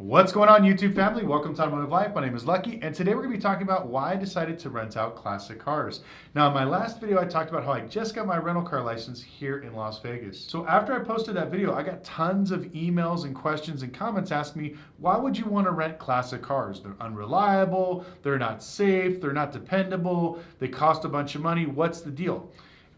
What's going on, YouTube family? Welcome to Automotive Life. My name is Lucky, and today we're going to be talking about why I decided to rent out classic cars. Now, in my last video, I talked about how I just got my rental car license here in Las Vegas. So after I posted that video, I got tons of emails and questions and comments asking me, why would you want to rent classic cars? They're unreliable, they're not safe, they're not dependable, they cost a bunch of money. What's the deal?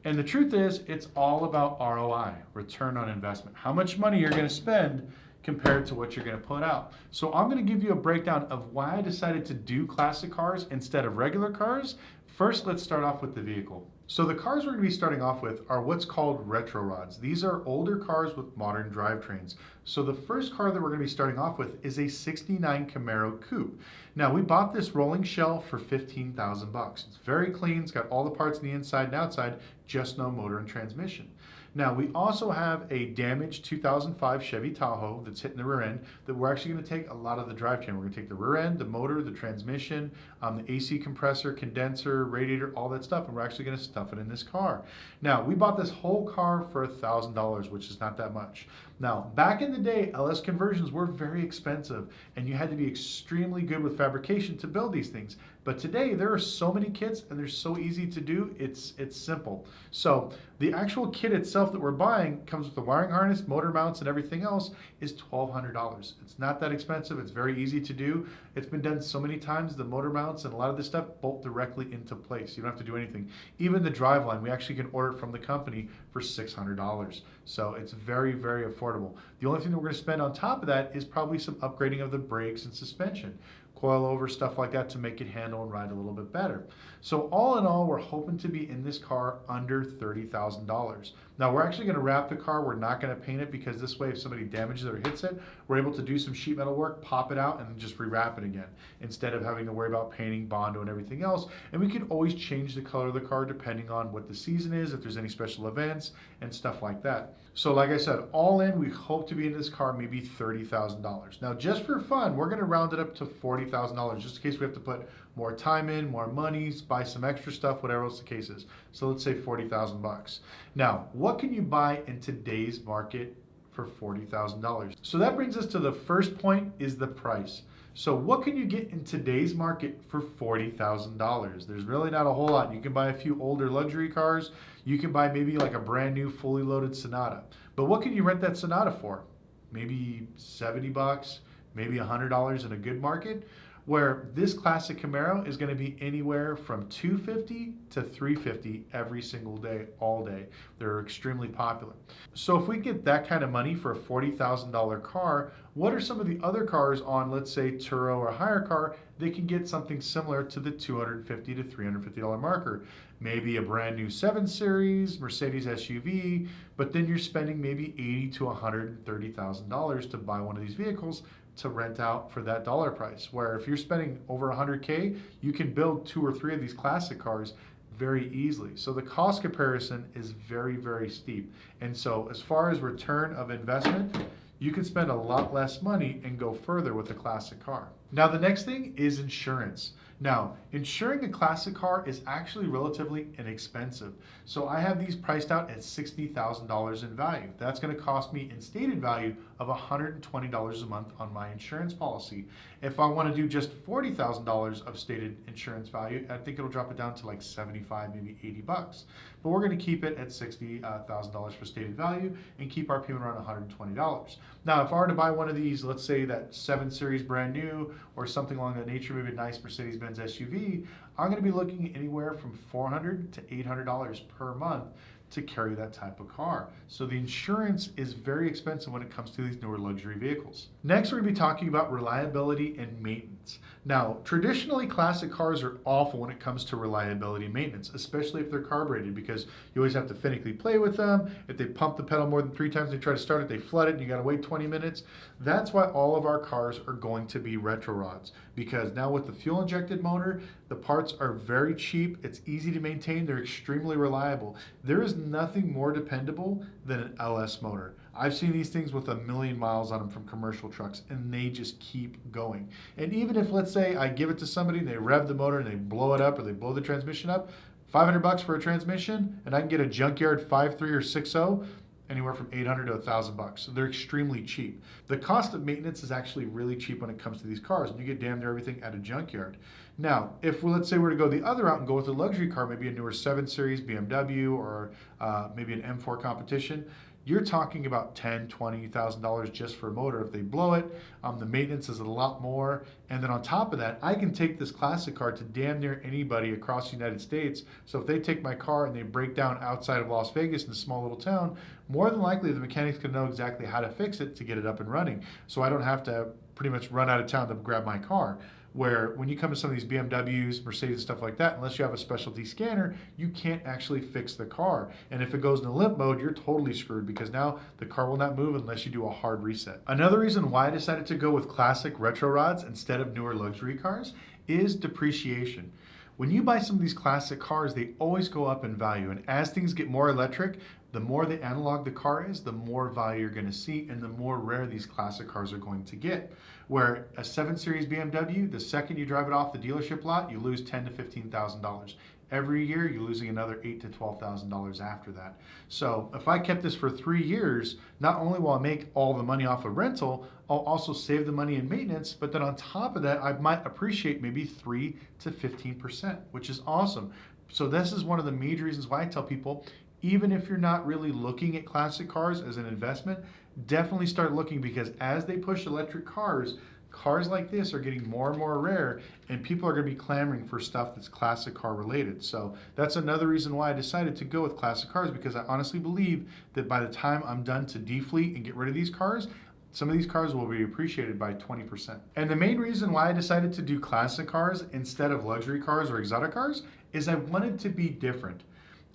And the truth is, it's all about ROI, return on investment. How much money you're going to spend compared to what you're going to put out. So I'm going to give you a breakdown of why I decided to do classic cars instead of regular cars. First, let's start off with the vehicle. So the cars we're going to be starting off with are what's called retro rods. These are older cars with modern drivetrains. So the first car that we're going to be starting off with is a 69 Camaro Coupe. Now, we bought this rolling shell for $15,000. It's very clean. It's got all the parts on the inside and outside, just no motor and transmission. Now, we also have a damaged 2005 Chevy Tahoe that's hitting the rear end that we're actually going to take a lot of the drivetrain. We're going to take the rear end, the motor, the transmission, the AC compressor, condenser, radiator, all that stuff, and we're actually going to stuff it in this car. Now, we bought this whole car for $1,000, which is not that much. Now, back in the day, LS conversions were very expensive, and you had to be extremely good with fabrication to build these things. But today, there are so many kits, and they're so easy to do, it's simple. So the actual kit itself that we're buying comes with the wiring harness, motor mounts, and everything else is $1,200. It's not that expensive. It's very easy to do. It's been done so many times. The motor mounts and a lot of this stuff bolt directly into place. You don't have to do anything. Even the driveline, we actually can order it from the company for $600. So it's very, very affordable. The only thing that we're going to spend on top of that is probably some upgrading of the brakes and suspension, coil over, stuff like that to make it handle and ride a little bit better. So all in all, we're hoping to be in this car under $30,000. Now, we're actually going to wrap the car. We're not going to paint it because this way, if somebody damages it or hits it, we're able to do some sheet metal work, pop it out, and then just rewrap it again instead of having to worry about painting, Bondo, and everything else. And we can always change the color of the car depending on what the season is, if there's any special events, and stuff like that. So like I said, all in, we hope to be in this car maybe $30,000. Now, just for fun, we're going to round it up to $40,000 just in case we have to put more time in, more money, buy some extra stuff, whatever else the case is. So let's say 40,000 bucks. Now, what can you buy in today's market for $40,000? So that brings us to the first point, is the price. So what can you get in today's market for $40,000? There's really not a whole lot. You can buy a few older luxury cars. You can buy maybe like a brand new fully loaded Sonata. But what can you rent that Sonata for? Maybe 70 bucks, maybe $100 in a good market, where this classic Camaro is going to be anywhere from $250 to $350 every single day, all day. They're extremely popular. So if we get that kind of money for a $40,000 car, what are some of the other cars on, let's say, Turo or a higher car, they can get something similar to the $250 to $350 marker? Maybe a brand new 7 Series, Mercedes SUV, but then you're spending maybe $80,000 to $130,000 to buy one of these vehicles to rent out for that dollar price. Where if you're spending over 100K, you can build 2 or 3 of these classic cars very easily. So the cost comparison is very, very steep. And so as far as return of investment, you can spend a lot less money and go further with a classic car. Now, the next thing is insurance. Now, insuring a classic car is actually relatively inexpensive. So I have these priced out at $60,000 in value. That's going to cost me in stated value of $120 a month on my insurance policy. If I want to do just $40,000 of stated insurance value, I think it'll drop it down to like 75, maybe 80 bucks. But we're going to keep it at $60,000 for stated value and keep our payment around $120. Now, if I were to buy one of these, let's say that 7 Series brand new or something along that nature, maybe a nice Mercedes-Benz SUV, I'm going to be looking anywhere from $400 to $800 per month to carry that type of car. So the insurance is very expensive when it comes to these newer luxury vehicles. Next, we're going to be talking about reliability and maintenance. Now, traditionally, classic cars are awful when it comes to reliability and maintenance, especially if they're carbureted, because you always have to finicky play with them. If they pump the pedal more than 3 times, they try to start it, they flood it, and you got to wait 20 minutes. That's why all of our cars are going to be retro rods, because now with the fuel injected motor, the parts are very cheap. It's easy to maintain. They're extremely reliable. There is nothing more dependable than an LS motor. I've seen these things with 1,000,000 miles on them from commercial trucks, and they just keep going. And even if, let's say, I give it to somebody and they rev the motor and they blow it up or they blow the transmission up, $500 for a transmission, and I can get a junkyard 5.3 or 6.0, anywhere from 800 to 1,000 bucks. So they're extremely cheap. The cost of maintenance is actually really cheap when it comes to these cars, and you get damn near everything at a junkyard. Now, if let's say we're to go the other route and go with a luxury car, maybe a newer 7 Series BMW or maybe an M4 competition, you're talking about $10,000, $20,000 just for a motor if they blow it. The maintenance is a lot more. And then on top of that, I can take this classic car to damn near anybody across the United States. So if they take my car and they break down outside of Las Vegas in a small little town, more than likely the mechanics can know exactly how to fix it to get it up and running. So I don't have to pretty much run out of town to grab my car. Where when you come to some of these BMWs, Mercedes, stuff like that, unless you have a specialty scanner, you can't actually fix the car. And if it goes into limp mode, you're totally screwed because now the car will not move unless you do a hard reset. Another reason why I decided to go with classic retro rods instead of newer luxury cars is depreciation. When you buy some of these classic cars, they always go up in value. And as things get more electric, the more the analog the car is, the more value you're going to see and the more rare these classic cars are going to get. Where a 7 Series BMW, the second you drive it off the dealership lot, you lose $10,000 to $15,000. Every year, you're losing another $8,000 to $12,000 after that. So if I kept this for 3 years, not only will I make all the money off of rental, I'll also save the money in maintenance, but then on top of that, I might appreciate maybe 3 to 15%, which is awesome. So this is one of the major reasons why I tell people, even if you're not really looking at classic cars as an investment, definitely start looking because as they push electric cars, cars like this are getting more and more rare and people are going to be clamoring for stuff that's classic car related. So that's another reason why I decided to go with classic cars because I honestly believe that by the time I'm done to defleet and get rid of these cars, some of these cars will be appreciated by 20%. And the main reason why I decided to do classic cars instead of luxury cars or exotic cars is I wanted to be different.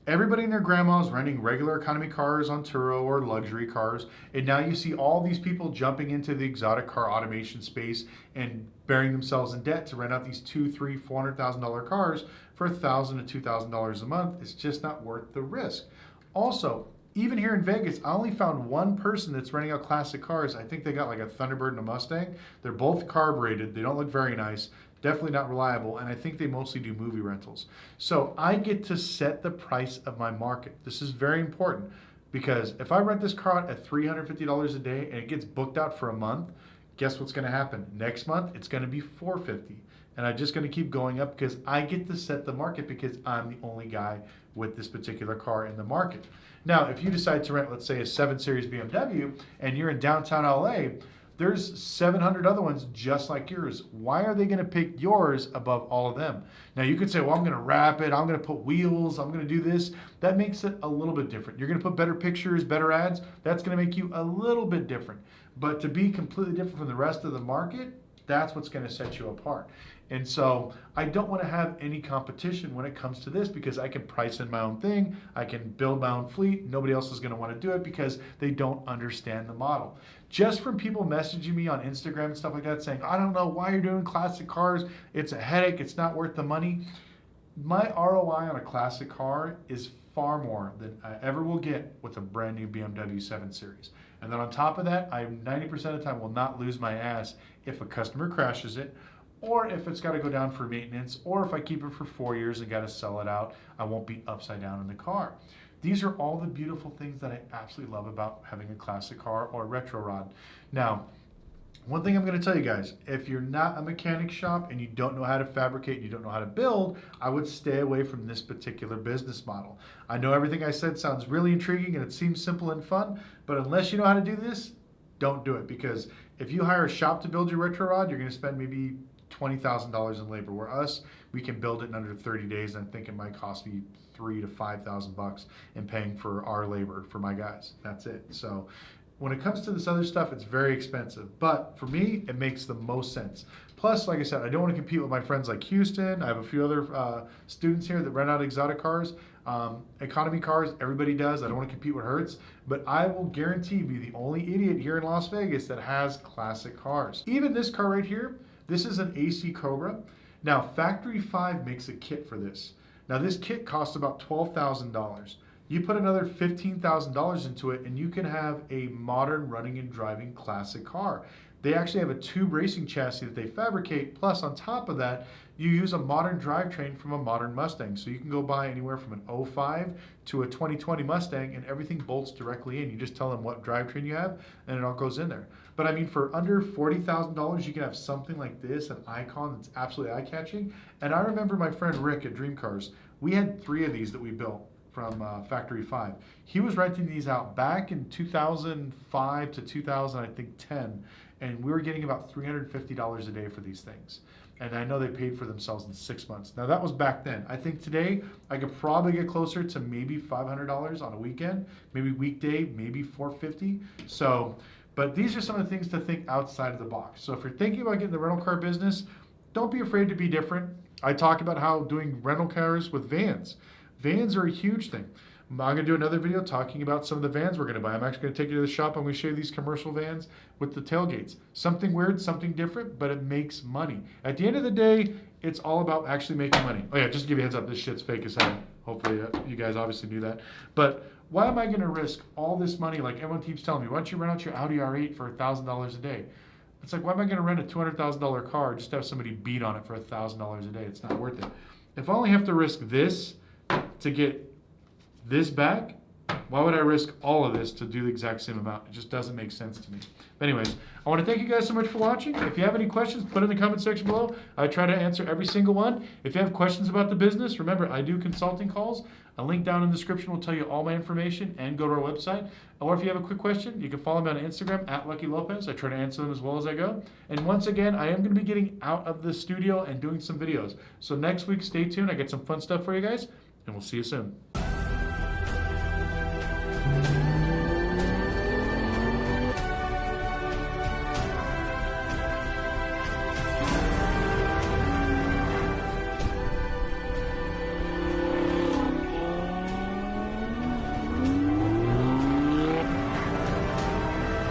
Everybody and their grandma is renting regular economy cars on Turo or luxury cars, and now you see all these people jumping into the exotic car automation space and burying themselves in debt to rent out these $200,000, $300,000, $400,000 cars for $1,000 to $2,000 a month. It's just not worth the risk. Also, even here in Vegas, I only found one person that's renting out classic cars. I think they got like a Thunderbird and a Mustang. They're both carbureted. They don't look very nice. Definitely not reliable, and I think they mostly do movie rentals. So I get to set the price of my market. This is very important because if I rent this car out at $350 a day and it gets booked out for a month, guess what's going to happen? Next month, it's going to be $450. And I'm just going to keep going up because I get to set the market because I'm the only guy with this particular car in the market. Now, if you decide to rent, let's say, a 7 Series BMW and you're in downtown LA, there's 700 other ones just like yours. Why are they going to pick yours above all of them? Now you could say, well, I'm going to wrap it. I'm going to put wheels. I'm going to do this. That makes it a little bit different. You're going to put better pictures, better ads. That's going to make you a little bit different. But to be completely different from the rest of the market, that's what's going to set you apart. And so I don't want to have any competition when it comes to this because I can price in my own thing. I can build my own fleet. Nobody else is going to want to do it because they don't understand the model. Just from people messaging me on Instagram and stuff like that saying, I don't know why you're doing classic cars. It's a headache. It's not worth the money. My ROI on a classic car is far more than I ever will get with a brand new BMW 7 Series. And then on top of that, I 90% of the time will not lose my ass if a customer crashes it, or if it's got to go down for maintenance, or if I keep it for 4 years and got to sell it out, I won't be upside down in the car. These are all the beautiful things that I absolutely love about having a classic car or a retro rod. Now, one thing I'm going to tell you guys, if you're not a mechanic shop and you don't know how to fabricate, you don't know how to build, I would stay away from this particular business model. I know everything I said sounds really intriguing and it seems simple and fun, but unless you know how to do this, don't do it, because if you hire a shop to build your retro rod, you're going to spend maybe $20,000 in labor, where us, we can build it in under 30 days, and I think it might cost me $3,000 to $5,000 in paying for our labor for my guys. That's it. So when it comes to this other stuff, it's very expensive, but for me, it makes the most sense. Plus, like I said, I don't want to compete with my friends like Houston. I have a few other students here that rent out exotic cars. Economy cars, everybody does. I don't want to compete with Hertz, but I will guarantee be the only idiot here in Las Vegas that has classic cars. Even this car right here, this is an AC Cobra. Now, Factory 5 makes a kit for this. Now, this kit costs about $12,000. You put another $15,000 into it and you can have a modern running and driving classic car. They actually have a tube racing chassis that they fabricate. Plus, on top of that, you use a modern drivetrain from a modern Mustang. So you can go buy anywhere from an '05 to a 2020 Mustang, and everything bolts directly in. You just tell them what drivetrain you have, and it all goes in there. But I mean, for under $40,000, you can have something like this, an Icon that's absolutely eye-catching. And I remember my friend Rick at Dream Cars. We had 3 of these that we built from Factory 5. He was renting these out back in 2005 to 2010, and we were getting about $350 a day for these things. And I know they paid for themselves in 6 months. Now that was back then. I think today I could probably get closer to maybe $500 on a weekend, maybe weekday, maybe $450. So, but these are some of the things to think outside of the box. So if you're thinking about getting the rental car business, don't be afraid to be different. I talk about how doing rental cars with vans. Vans are a huge thing. I'm going to do another video talking about some of the vans we're going to buy. I'm actually going to take you to the shop. I'm going to show you these commercial vans with the tailgates. Something weird, something different, but it makes money. At the end of the day, it's all about actually making money. Oh yeah, just to give you a heads up, this shit's fake as hell. Hopefully you guys obviously knew that. But why am I going to risk all this money? Like everyone keeps telling me, why don't you rent out your Audi R8 for $1,000 a day? It's like, why am I going to rent a $200,000 car just to have somebody beat on it for $1,000 a day? It's not worth it. If I only have to risk this to get this back, why would I risk all of this to do the exact same amount? It just doesn't make sense to me. But anyways, I want to thank you guys so much for watching. If you have any questions, put in the comment section below. I try to answer every single one. If you have questions about the business, remember, I do consulting calls. A link down in the description will tell you all my information, and go to our website. Or if you have a quick question, you can follow me on Instagram at Lucky Lopez. I try to answer them as well as I go. And once again, I am going to be getting out of the studio and doing some videos. So next week, stay tuned. I got some fun stuff for you guys, and we'll see you soon.